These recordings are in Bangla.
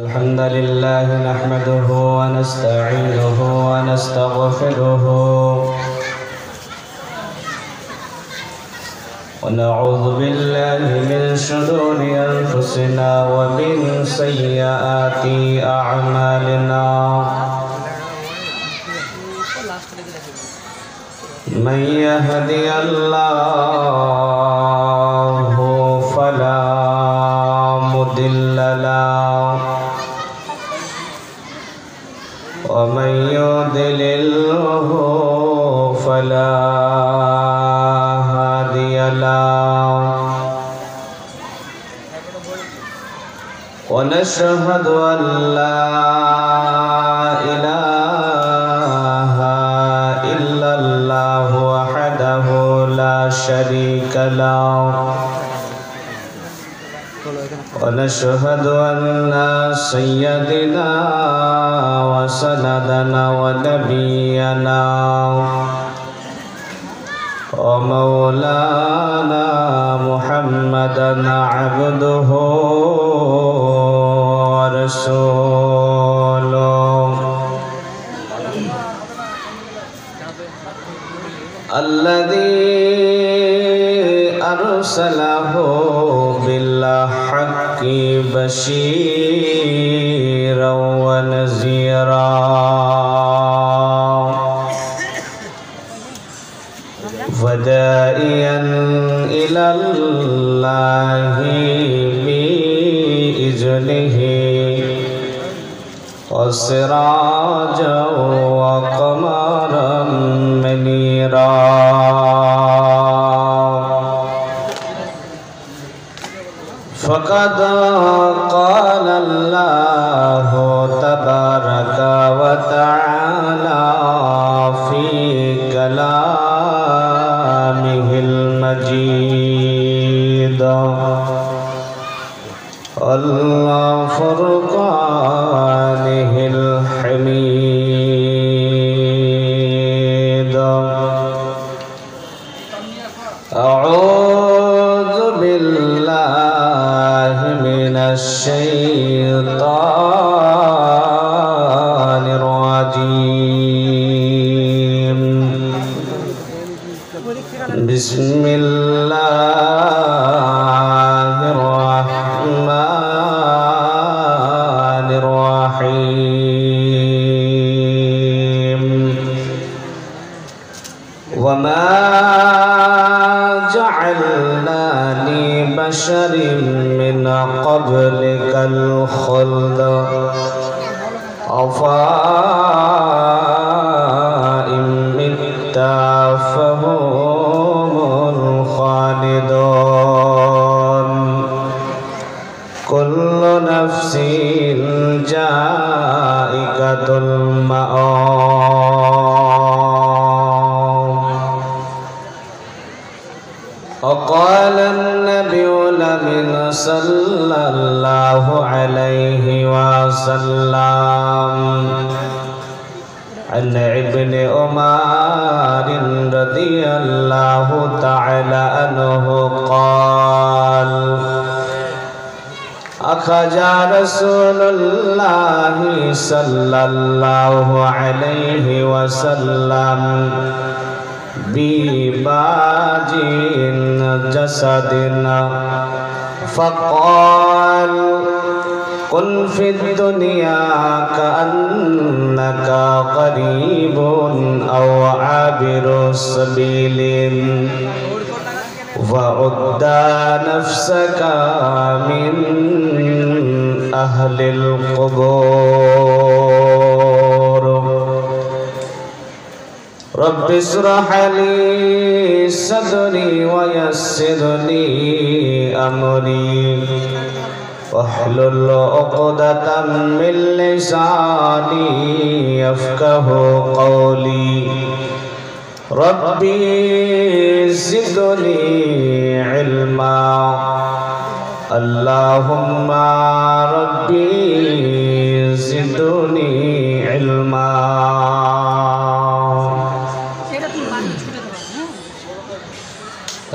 الحمد لله نحمده ونستعينه ونستغفره ونعوذ بالله من شرور أنفسنا ومن سيئات أعمالنا من يهدي الله فلا مضل له ومن يضلله فلا هادي له ونشهد أن لا إله إلا الله وحده لا شريك له ونشهد أن سيدنا وسندنا ونبينا ومولانا محمدا عبده ورسوله الذي أرسله بالحق بشيرا ونذيرا وداعيا إلى الله بإذنه وسراجا وقمرا منيرا فقد قال الله تبارك وتعالى في كلامه المجيد والفرقانه الحميد أعوذ بالله من الشيطان الرجيم بسم الله الرحمن الرحيم وما جعلنا لبشر من قبلك الخلد أفإن مت فهم الخالدون كل نفس ذائقة الموت وقال النبي الأمين صلى الله عليه وسلم عن ابن عمر رضي الله تعالى عنه قال أخذ رسول الله صلى الله عليه وسلم بباج جسدنا فقال كن في الدنيا كأنك غريب أو عابر سبيل وعد نفسك من أهل القبور رب اشرح لي صدري ويسر لي أمري واحلل عقدة من لساني يفقه قولي ربي زدني علما اللهم ربي زدني علما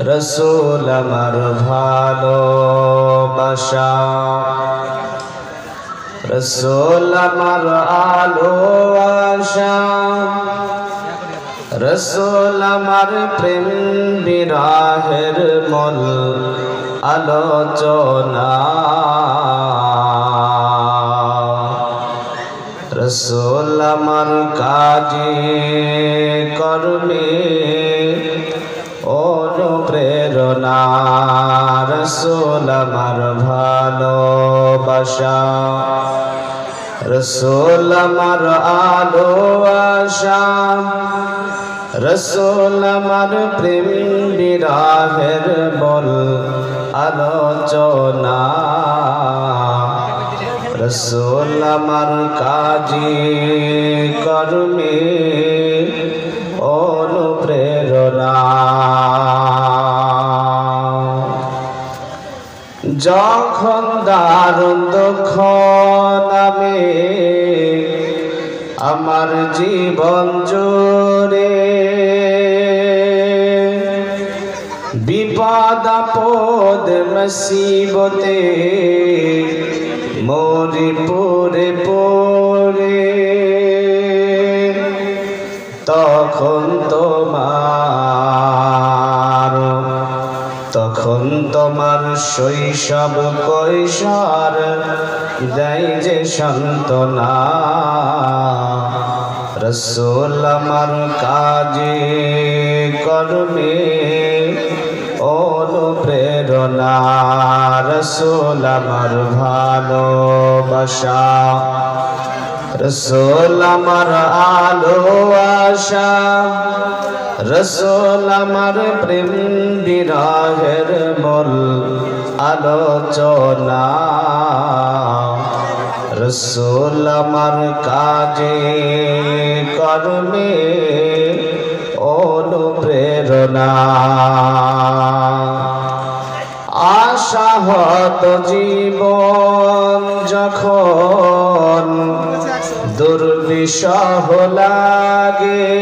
रसूल अमर भालोबाशा রসুল আমার আলো আশা, রসুল আমার প্রেম বিরাহের মূল আলোচনা, রসুল আমার কাজে কর্মে অনুপ্রেরণা, রসুল আমার ভালোবাসা, রসুল আমার আলো আশা, রসুল আমার প্রেম বিরাহের বল আলোচনা, রসুল আমার কাজে কর্মে অনুপ্রেরণা। যখন দারুণ দুঃখ নামে আমার জীবন জুড়ে, বিপদ আপদ মুসিবতে মরি পড়ে পড়ে, তখন তোমার শৈশব কৈশোর দেয় যে সান্ত্বনা, রসুল আমার কাজে কর্মে অনুপ্রেরণা, রসুল আমার ভালোবাসা, রসুল আমার আলো আশা, রসুল আমার প্রেম বিরাহের মূল আলোচনা, রসুল আমার কাজে কর্মে অনুপ্রেরণা। আশাহত জীবন যখন দুর্বিষহ লাগে,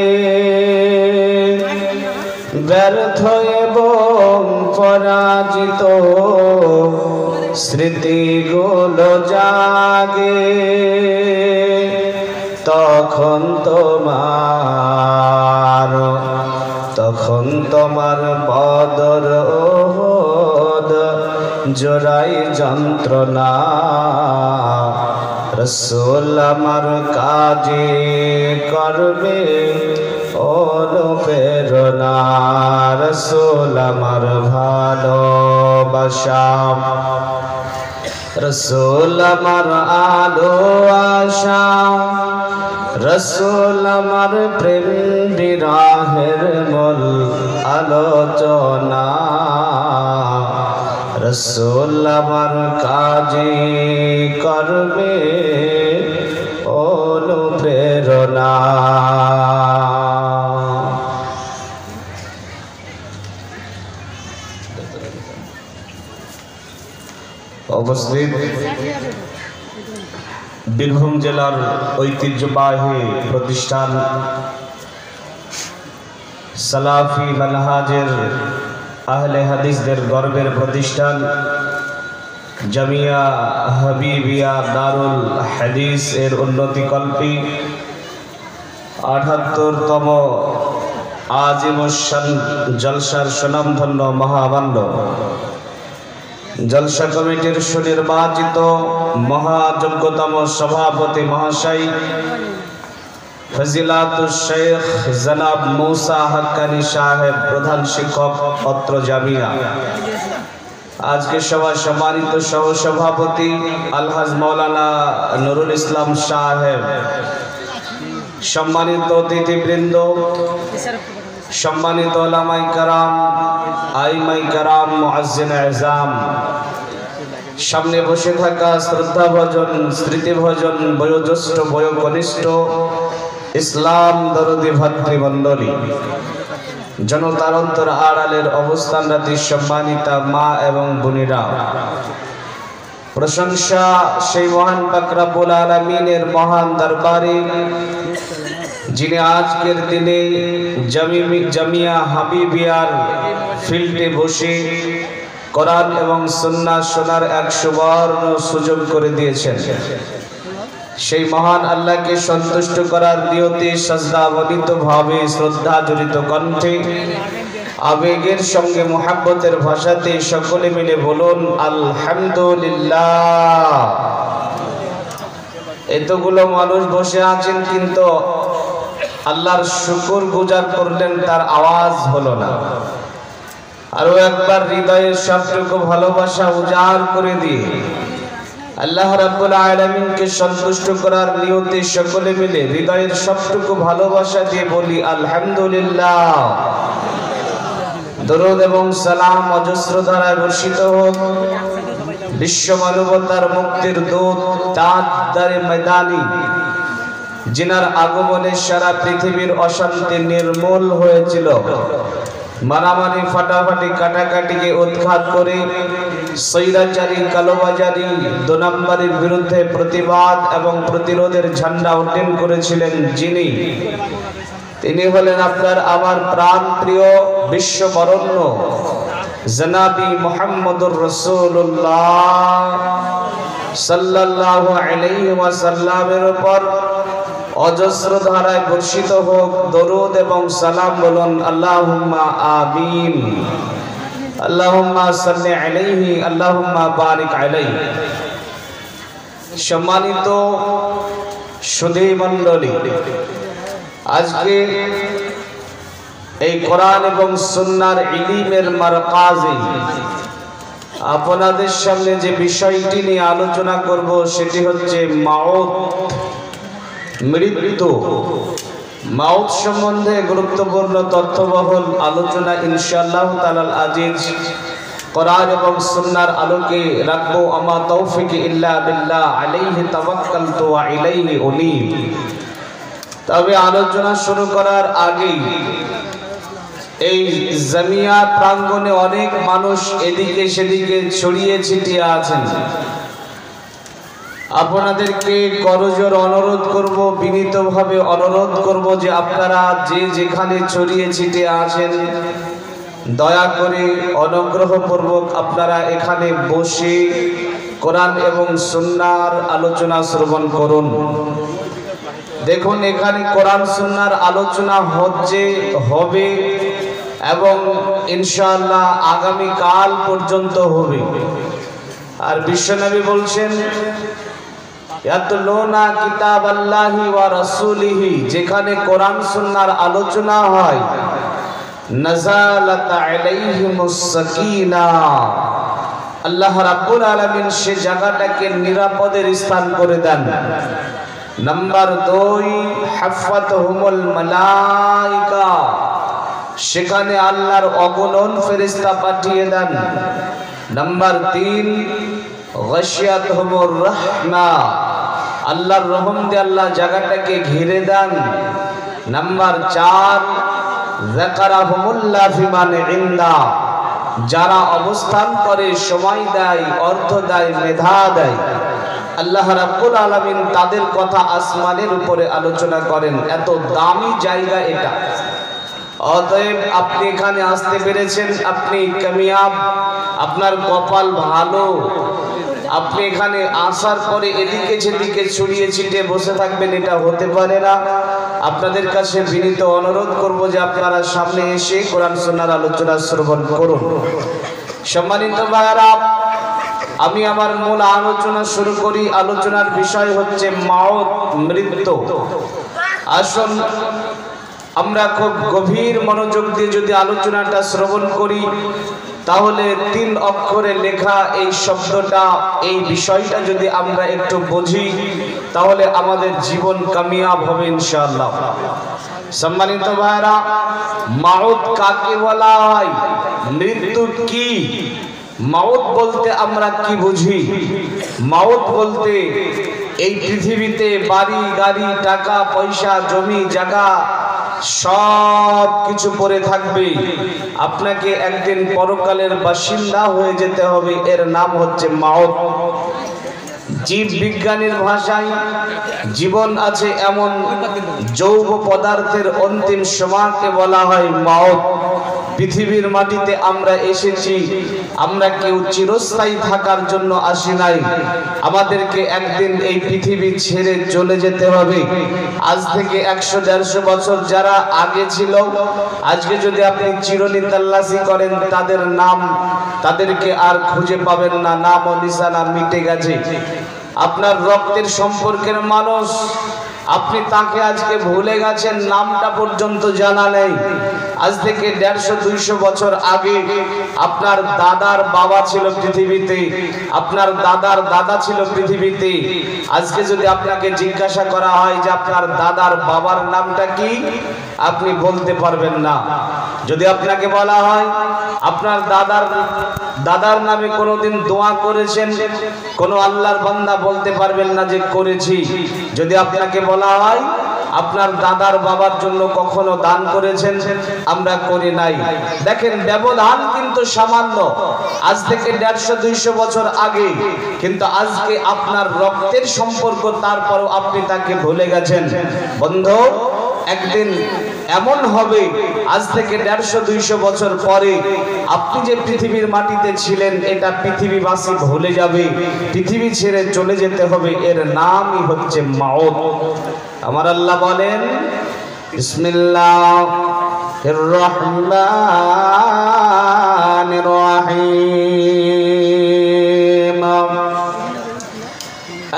ব্যর্থ এবং পরাজিত স্মৃতিগুলো জাগে, তখন তোমার বদর ওহদ জোড়াই যন্ত্রণা, রসুল আমার কাজে করবে অনুপ্রেরণা, রসুল আমার ভালোবাসা, রসুল আমার আলো আশা, রসুল আমার প্রেম বিরাহের মূল আলোচনা, রসুল আমার কাজে করবে অনুপ্রেরণা। উপস্থিত বীরভূম জেলার ঐতিহ্যবাহী প্রতিষ্ঠান সালাফি মানহাজের আহলে হাদিসদের গর্বের প্রতিষ্ঠান জামিয়া হাবিবিয়া দারুল হাদিস এর উন্নতিকল্পী ৭৮তম আজিমুশান জলসার সুনামধন্য মহামান্য জলসা কমিটির সুনির্বাচিত মহাযোগ্যতম সভাপতি মহাশয় ফজিলাতুল শেখ জনাব মুসা হাক্কানি সাহেব, প্রধান শিক্ষক অত্র জামিয়া, আজকে সভা সম্মানিত সহ সভাপতি আলহাজ মাওলানা নুরুল ইসলাম সাহেব, সম্মানিত অতিথিবৃন্দ, সম্মানিত ওলামায়ে কেরাম, আইমায়ে কেরাম, মুআজ্জিন আযম, সামনে বসে থাকা শ্রদ্ধাভাজন, স্মৃতিভাজন, বয়োজ্যেষ্ঠ, বয়োকনিষ্ঠ ইসলাম দরদি ভাতৃমণ্ডলী, জনতার অন্তর আড়ালের অবস্থানরত সম্মানিতা মা এবং বোনেরা, প্রশংসা সেই মহান পাক রব্বুল আলামিনের মহান দরবারে, যিনি আজকের দিনে জামিয়া হাবিবিয়ার ফিল্ডে বসে কোরআন এবং সুন্নাহ শোনার এক সুবর্ণ সুযোগ করে দিয়েছেন। সেই মহান আল্লাহকে সন্তুষ্ট করার নিয়তে সাজদা অবনীত ভাবে শ্রদ্ধা জড়িত কণ্ঠে আবেগের সঙ্গে মুহাব্বতের ভাষাতে সকলে মিলে বলুন আলহামদুলিল্লাহ। এতগুলো মানুষ বসে আছেন কিন্তু আল্লাহর শুকর গুজার করলেন, তার আওয়াজ হলো না। আরো একবার হৃদয়ের সবটুকু ভালোবাসা উজাড় করে দিয়ে আল্লাহ রাব্বুল আলামিনকে সন্তুষ্ট করার নিয়তে সকলে মিলে হৃদয়ের সবটুকু ভালোবাসা দিয়ে বলি আলহামদুলিল্লাহ। দরুদ এবং সালাম অজস্র ধারায় বর্ষিত হোক বিশ্ব মানবতার মুক্তির দূত তাজদারে ময়দানি, যিনার আগমনে সারা পৃথিবীর অশান্তি নির্মূল হয়েছিল। মারামারি ফাটাফাটি কাটাকাটিকে উৎখাত করে স্বৈরাচারী কালোবাজারি দু নম্বরের বিরুদ্ধে প্রতিবাদ এবং প্রতিরোধের ঝান্ডা উড্ডীন করেছিলেন যিনি, তিনি হলেন আপনার আমার প্রাণ প্রিয় বিশ্ববরণ্য জনাবি মুহাম্মদুর রাসূলুল্লাহ সাল্লাল্লাহু আলাইহি ওয়াসাল্লামের উপর অজস্র ধারায় বর্ষিত হোক দরুদ এবং সালাম। বলুন আল্লাহুম্মা আমিন। আল্লাহুম্মা সাল্লি আলাইহি আল্লাহুম্মা বারিক আলাইহি। সম্মানিত সুধী মণ্ডলী, আজকে এই কোরআন এবং সুন্নাহর ইলমের মারকাজে আপনাদের সামনে যে বিষয়টি নিয়ে আলোচনা করব সেটি হচ্ছে মাউত, মৃত্যু। মাউত সম্বন্ধে গুরুত্বপূর্ণ তথ্যবহুল আলোচনা ইনশাআল্লাহ তাআলা আজিজ কোরআন এবং সুন্নাহর আলোকে রাখবো। আমা তৌফিক ইল্লা বিল্লাহ আলাইহি তাওয়াক্কালতু ওয়া ইলাইহি উনীব। তবে আলোচনা শুরু করার আগে এই জামিয়া প্রাঙ্গণে অনেক মানুষ এদিকে সেদিকে ছড়িয়ে ছিটিয়ে আছেন। আপনাদেরকে করজোর অনুরোধ করব, বিনীতভাবে অনুরোধ করব যে আপনারা যে যেখানে ছড়িয়ে ছিটিয়ে আছেন দয়া করে অনুগ্রহপূর্বক আপনারা এখানে বসে কোরআন এবং সুন্নাহর আলোচনা শ্রবণ করুন। দেখুন, এখানে কোরআন সুন্নাহর আলোচনা হবে এবং ইনশাআল্লাহ আগামী কাল পর্যন্ত হবে। আর বিশ্বনবী বলছেন ইয়াতলুনা কিতাবাল্লাহি ওয়া রাসূলিহি, যেখানে কোরআন সুন্নাহর আলোচনা হয় নাযালাত আলাইহিমুস সাকিনাহ, আল্লাহ রাব্বুল আলামিন সে জায়গাটাকে নিরাপদের স্থান করে দেন। নাম্বার 2, হাফাতহুমুল মালায়েকা, সেখানে আল্লাহর অগণন ফেরেশতা পাঠিয়ে দেন। নাম্বার 3, গাশিয়াতহুমুর রাহমা, আল্লাহর রহম দিয়ে আল্লাহ জায়গাটাকে ঘিরে দেন। নাম্বার 4, যাকারাহুমুল্লাহ ফিমান ইনদা, যারা অবস্থান করে, সময় দেয়, অর্থ দেয়, মেধা দেয়, আল্লাহ রাব্বুল আলামিন তাদের কথা আসমানের উপরে আলোচনা করেন। এত দামি জায়গা এটা। অতএব আপনি এখানে আসতে পেরেছেন, আপনি কামিয়াব, আপনার কপাল ভালো। আপনি এখানে আসার পরে এদিকে সেদিকে ছড়িয়ে ছিটিয়ে বসে থাকবেন, এটা হতে পারে না। আপনাদের কাছে বিনীত অনুরোধ করব যে আপনারা সামনে এসে কোরআন সুন্নাহর আলোচনা শ্রবণ করুন। সম্মানিত ভাইরা, আমি আমার মূল আলোচনা শুরু করি। আলোচনার বিষয় হচ্ছে মাউত, মৃত্যু। আসুন আমরা খুব গভীর মনোযোগ দিয়ে যদি আলোচনাটা শ্রবণ করি তাহলে 3 অক্ষরে লেখা এই শব্দটা, এই বিষয়টা যদি আমরা একটু বুঝি তাহলে আমাদের জীবন কামিয়াব হবে ইনশাআল্লাহ। সম্মানিত ভাইরা, মাউত কাকে বলা হয়? মৃত্যু কি? মাউত বলতে আমরা কি বুঝি? মাউত বলতে এই পৃথিবীতে বাড়ি গাড়ি, টাকা পয়সা, জমি জায়গা সব কিছু পড়ে থাকবে, আপনাকে একদিন পরকালের বাসিন্দা হয়ে যেতে হবে, এর নাম হচ্ছে মাউত। জীব বিজ্ঞানীর ভাষায় জীবন আছে এমন যৌগ পদার্থের অন্তিম সময়কে বলা হয় মাউত। পৃথিবীর মাটিতে আমরা এসেছি, আমরা কেউ চিরস্থায়ী থাকার জন্য আসি নাই। আমাদেরকে একদিন এই পৃথিবী ছেড়ে চলে যেতে হবে। আজ থেকে 100-150 বছর যারা আগে ছিল, আজকে যদি আপনি চিরনি তাল্লাশি করেন তাদের নাম, তাদেরকে আর খুঁজে পাবেন না, নাম ও নিশানা মিটে গেছে। আপনার রক্তের সম্পর্কের মানুষ, আপনি তাকে আজকে ভুলে গেছেন, নামটা পর্যন্ত জানা নেই। আজ থেকে 150-200 বছর আগে আপনার দাদার বাবা ছিল পৃথিবীতে, আপনার দাদার দাদা ছিল পৃথিবীতে। আজকে যদি আপনাকে জিজ্ঞাসা করা হয় যে আপনার দাদার বাবার নামটা কি, আপনি বলতে পারবেন না। যদি আপনাকে বলা হয় আপনার দাদার নামে কোনোদিন দোয়া করেছেন, কোন আল্লাহর বান্দা বলতে পারবেন না যে করেছি। যদি আপনাকে বলা হয় আপনার দাদার বাবার জন্য কখনো দান করেছেন, আমরা করি নাই। দেখেন ব্যবধান কিন্তু সামান্য, আজ থেকে 150-200 বছর আগে, কিন্তু আজকে আপনার রক্তের সম্পর্ক, তারপরও আপনি তাকে ভুলে গেছেন। বন্ধু, একদিন এমন হবে, আজ থেকে 150-200 বছর পরে আপনি যে পৃথিবীর মাটিতে ছিলেন এটা পৃথিবীবাসী ভুলে যাবে, পৃথিবী ছেড়ে চলে যেতে হবে। এর নামই হচ্ছে মাউত। আমার আল্লাহ বলেন, বিসমিল্লাহির রহমানির রহিম,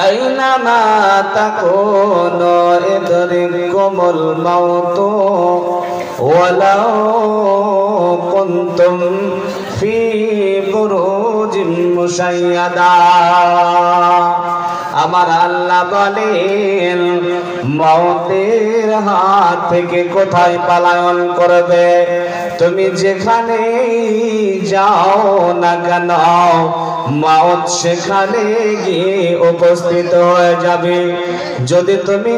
আইনামা তাকুনু ইদরিকুমুল মাউতু ওয়ালাউ কুনতুম ফি বুরুজিম মুশাইয়াদা। আমার আল্লাহ বলেন, মওতের হাত থেকে কোথায় পলায়ন করবে? তুমি যেখানে যাও না কেন, মওত সেখানে গিয়ে উপস্থিত হয়ে যাবে। যদি তুমি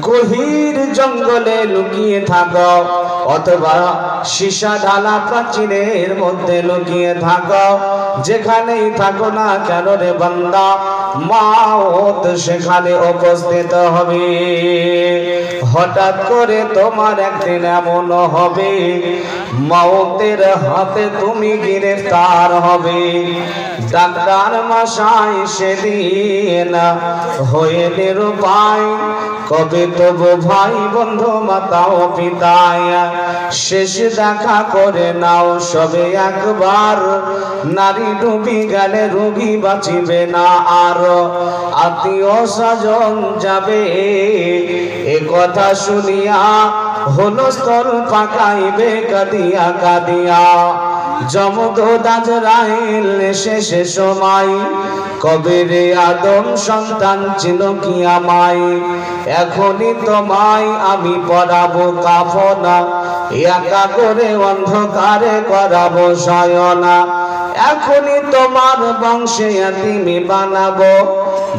গভীর জঙ্গলে লুকিয়ে থাকো, অথবা সীসা ঢালা প্রাচীরের মধ্যে লুকিয়ে থাকো, যেখানেই থাকো না কেন রে বান্দা, মওত সেখানে উপস্থিত হবে। হঠাৎ করে তোমার একদিন এমন হবে, মওতের হাতে তুমি গ্রেফতার হবে। ডাক্তার মশাই সেদিন হয়ে নিরুপায়, কবে তবু ভাই বন্ধু মাতা ও পিতায় শেষ দেখা করে নাও সবে একবার। নারী ডুবি গেলে রোগী বাঁচিবে না, আর আত্মীয় স্বজন যাবে। এ কথা শুনিয়া হলো স্তর পাকাইবে কাঁদিয়া কাঁদিয়া। যমদূত আজরাইল শেষে সময়, কবে রে আদম সন্তান ছিল কি আমায়? এখনই তোমায় আমি পরাবো কাফনা, একা করে অন্ধকারে করাবো শয়না। এখনই তোমার বংশে এতিমি বানাবো,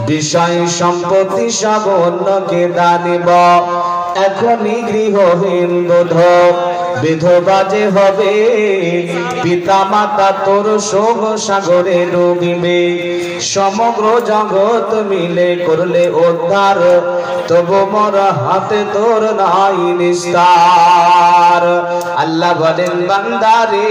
বিষয় সম্পত্তি সব অন্যকে দানিব। এখনই গৃহহীন বিধবা যে হবে, পিতা মাতা তোর শোক সাগরে ডুবিবে। সমগ্র জগৎ মিলে করলে উদ্ধার, তবু মোর হাতে তোর নাই নিস্তার। আল্লাহ বলেন, বান্দারে